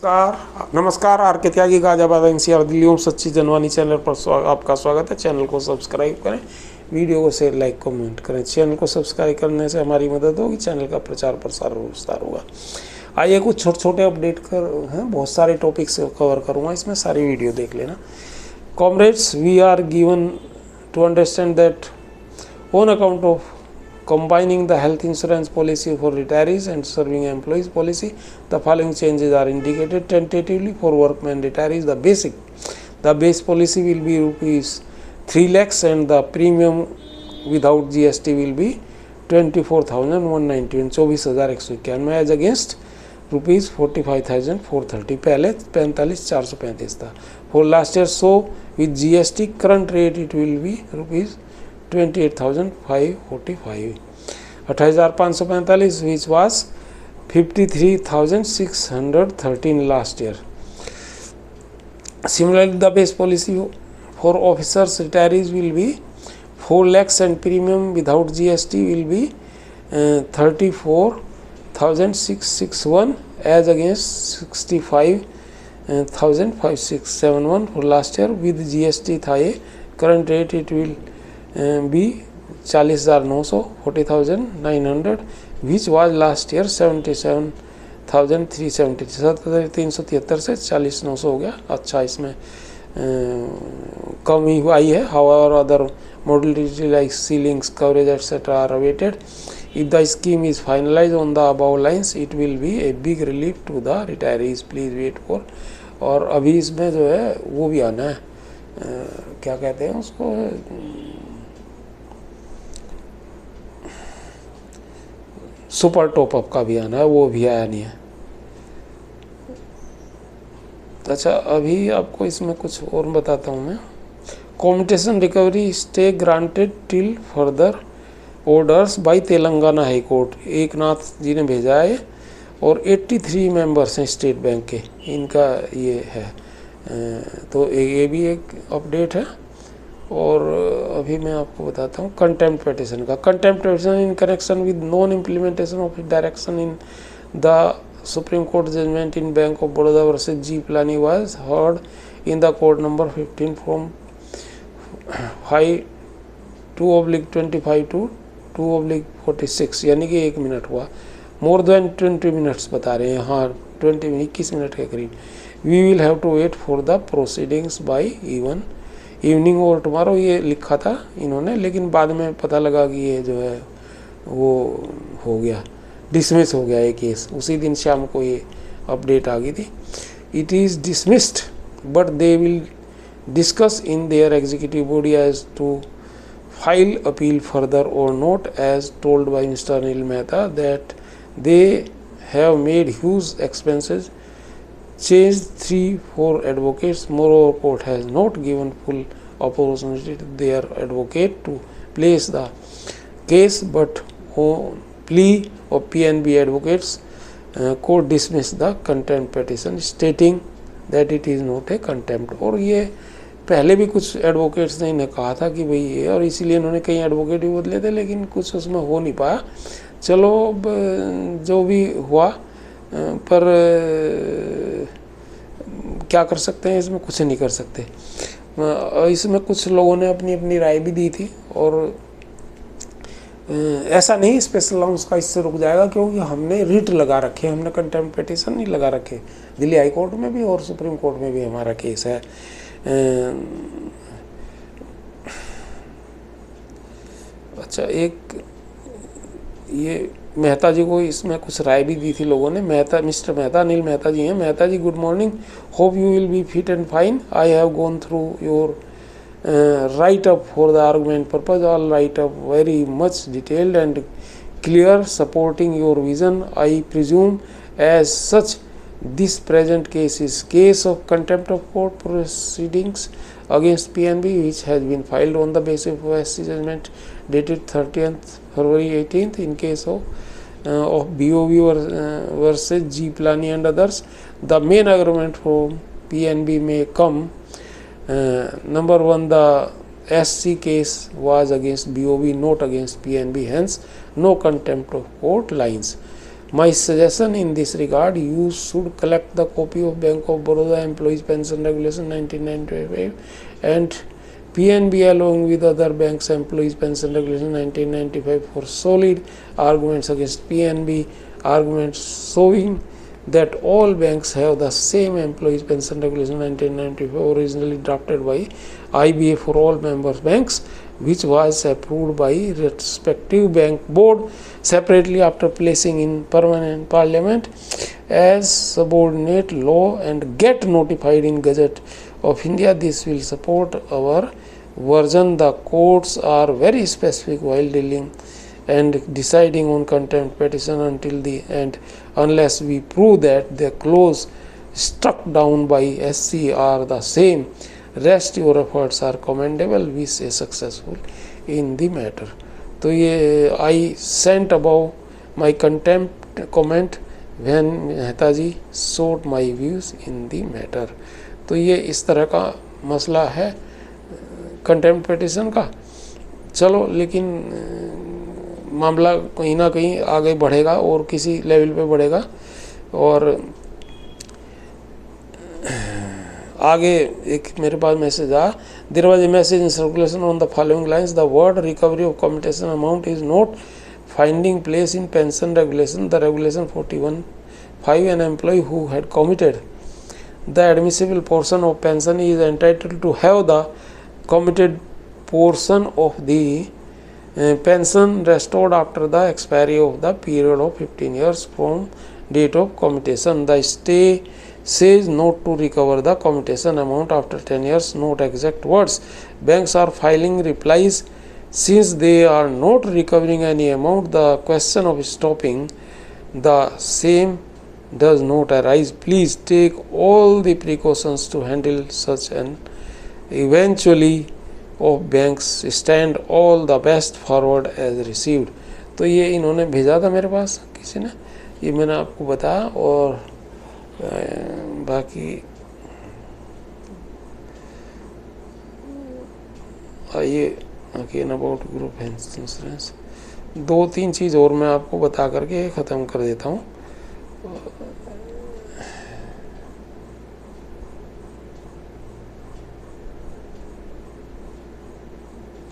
नमस्कार आर के त्यागी गाजियाबाद एनसीआर दिल्ली ओम सच्ची जनवानी चैनल पर आपका स्वागत है। चैनल को सब्सक्राइब करें, वीडियो को शेयर लाइक कमेंट करें। चैनल को सब्सक्राइब करने से हमारी मदद होगी, चैनल का प्रचार प्रसार और विस्तार होगा। आइए कुछ छोटे छोटे अपडेट हैं, बहुत सारे टॉपिक्स कवर करूँगा इसमें, सारी वीडियो देख लेना। Comrades, we are given to understand that on account of combining the health insurance policy for retirees and serving employees policy, the following changes are indicated tentatively for workmen retirees. The base policy will be rupees 3 lakhs and the premium without GST will be 24,191 24,191 as against rupees 45,430 पहले 45,435 था for last year. So with GST current rate it will be rupees 28,545 28,545 which was 53,613 last year. Similarly, the base policy for officers retirees will be 4 lakhs and premium without GST will be 34,661 as against 65,571 for last year. With GST था ये, current rate it will be 40,900 40,900 which was last year 77,370 77,373 से 40,900 हो गया। अच्छा, इसमें कम ही आई है। However, other modality like ceilings, coverage etc. are awaited. If the scheme is finalized on the above lines, it will be a big relief to the retirees. Please wait for. और अभी इसमें जो है वो भी आना है, क्या कहते हैं उसको, सुपर टॉपअप का भी आना है, वो भी आया नहीं है। अच्छा, अभी आपको इसमें कुछ और बताता हूँ मैं। Competition recovery stay granted till further orders by Telangana high court, Eknath ji ने भेजा है और 83 मेंबर्स हैं स्टेट बैंक के, इनका ये है। तो ये भी एक अपडेट है। और अभी मैं आपको बताता हूँ कंटेम्प्ट पिटीशन का। Contempt petition in connection with non implementation of direction in the supreme court judgement in bank of Baroda versus G Palani was heard in the court number 15 from 5/2/25 to 2/46, यानी कि 1 मिनट हुआ। मोर देन 20 मिनट्स बता रहे हैं, हाँ 21 minute के करीब। We will have to wait for the proceedings by evening और टुमारो, ये लिखा था इन्होंने, लेकिन बाद में पता लगा कि ये जो है वो हो गया, डिसमिस हो गया ये केस। उसी दिन शाम को ये अपडेट आ गई थी। It is dismissed but they will discuss in their executive body as to file appeal further और not, as told by mister Anil Mehta that they have made huge expenses, changed 3-4 advocates. Moreover, court has not given full opportunity to their advocate to place the case, but on plea of PNB advocates, court dismissed the contempt petition, stating that it is not a contempt. और ये पहले भी कुछ advocates ने इन्हें कहा था कि भाई ये, और इसीलिए इन्होंने कई एडवोकेट भी बदले थे, लेकिन कुछ उसमें हो नहीं पाया। चलो जो भी हुआ, पर क्या कर सकते हैं, इसमें कुछ नहीं कर सकते। इसमें कुछ लोगों ने अपनी अपनी राय भी दी थी, और ऐसा नहीं स्पेशल अलाउंस का इससे रुक जाएगा, क्योंकि हमने रिट लगा रखे, हमने कंटेम्प्ट पिटीशन नहीं लगा रखे। दिल्ली हाई कोर्ट में भी और सुप्रीम कोर्ट में भी हमारा केस है। अच्छा, एक ये मेहता जी को इसमें कुछ राय भी दी थी लोगों ने। मेहता, मिस्टर मेहता, अनिल मेहता जी हैं। Mehta ji, good morning, hope you will be fit and fine. I have gone through your write up for the argument purpose, all write up very much detailed and clear supporting your vision. I presume as such this present case is case of contempt of court proceedings against PNB, which has been filed on the basis of SC judgment dated 30th February 18th in case of BOV versus G Plani and others. The main argument from PNB may come, number one, the SC case was against BOV, not against PNB, hence no contempt of court lines. My suggestion in this regard, you should collect the copy of Bank of Baroda Employees Pension Regulation 1995 and PNB along with other banks Employees Pension Regulation 1995 for solid arguments against PNB, arguments showing that all banks have the same Employees Pension Regulation 1995 originally drafted by IBA for all member banks, which was approved by respective bank board separately after placing in permanent parliament as subordinate law and get notified in Gazette of India. This will support our version. The courts are very specific while dealing and deciding on contempt petition until the end, unless we prove that the clause struck down by SC are the same. Rest your efforts are commendable. We say successful in the matter. तो ये I sent above my contempt comment when Mehta ji sought my views in the matter. तो ये इस तरह का मसला है contempt petition का. चलो, लेकिन मामला कहीं ना कहीं आगे बढ़ेगा और किसी लेवल पे बढ़ेगा. और आगे एक मेरे पास मैसेज आया. There was a message in circulation on the following lines. The word recovery of commutation amount is not finding place in pension regulation. The regulation 41(5) an employee who had committed the admissible portion of pension is entitled to have the committed portion of the pension restored after the expiry of the period of 15 years from date of commutation. The stay says not to recover the commutation amount after 10 years. Not exact words. Banks are filing replies since they are not recovering any amount. The question of stopping the same does not arise. Please take all the precautions to handle such an eventually of banks. Stand all the best forward as received. तो ये इन्होंने भेजा था मेरे पास किसी ने, ये मैंने आपको बताया. और बाकी आइए again about group health insurance. 2-3 चीज़ और मैं आपको बता करके ख़त्म कर देता हूँ.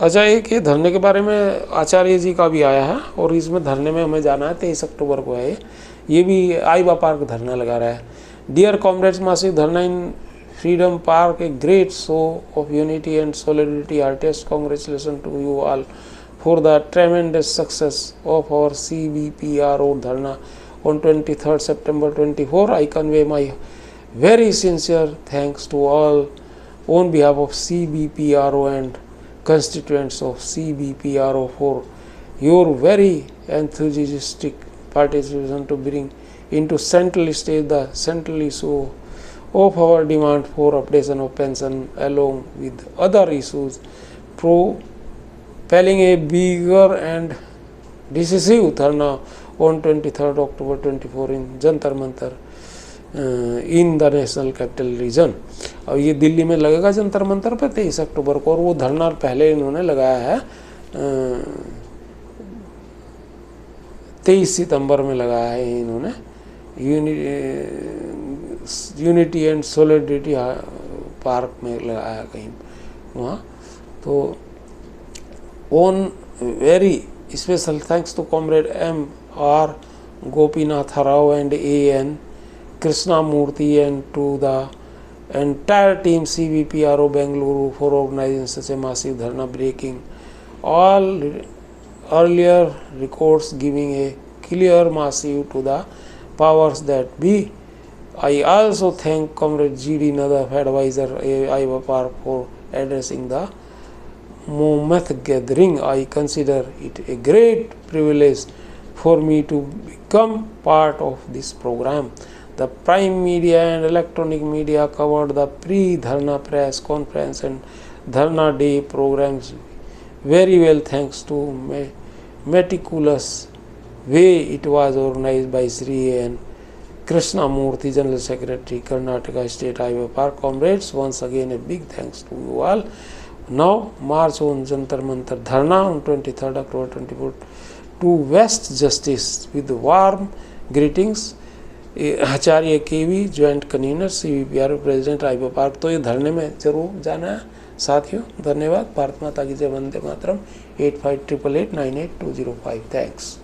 अच्छा, एक ये धरने के बारे में आचार्य जी का भी आया है और इसमें धरने में हमें जाना है. 23 अक्टूबर को है. ये भी आईबा पार्क धरना लगा रहा है. डियर कॉमरेड्स, मासिक dharna in Freedom Park a great show of unity and solidarity. Heartiest congratulation to you all for the tremendous success of our CBPRO dharna on 23rd September 24. I convey my very sincere thanks to all on behalf of CBPRO and constituents of CBPRO for your very enthusiastic participation to bring into central stage the central issue of our demand for updation of pension along with other issues, propelling a bigger and decisive dharna on 23rd October 24 in Jantar Mantar in the national capital region. और ये दिल्ली में लगेगा जंतर मंतर पे 23 अक्टूबर को. और वो धरना पहले इन्होंने लगाया है 23 सितंबर में लगाया है इन्होंने. यूनिटी एंड सॉलिडरिटी पार्क में लगाया कहीं वहाँ. तो on very special thanks to comrade M.R. Gopinath Rao and A.N. Krishnamurthy and to the entire team CBPRO Bengaluru for organizing such a massive dharna, breaking all earlier records, giving a clear massive to the powers that be. I also thank Comrade G.D. Nadaf, advisor Aiva Park, for addressing the Mammoth gathering. I consider it a great privilege for me to become part of this program. The prime media and electronic media covered the pre-Dharna press conference and Dharna day programs very well thanks to meticulous way it was organized by Sri N. Krishnamurthy, General Secretary, Karnataka State Aiva Park. Comrades, once again a big thanks to you all. Now march on Jantar Mantar Dharna on 23rd October 24 to West Justice with warm greetings Acharya KV joint convener CVPR president राइबो park. तो ये धरने में जरूर जाना है साथियों। धन्यवाद। भारत माता की जय, वंदे मातरम। 8588898205। थैंक्स।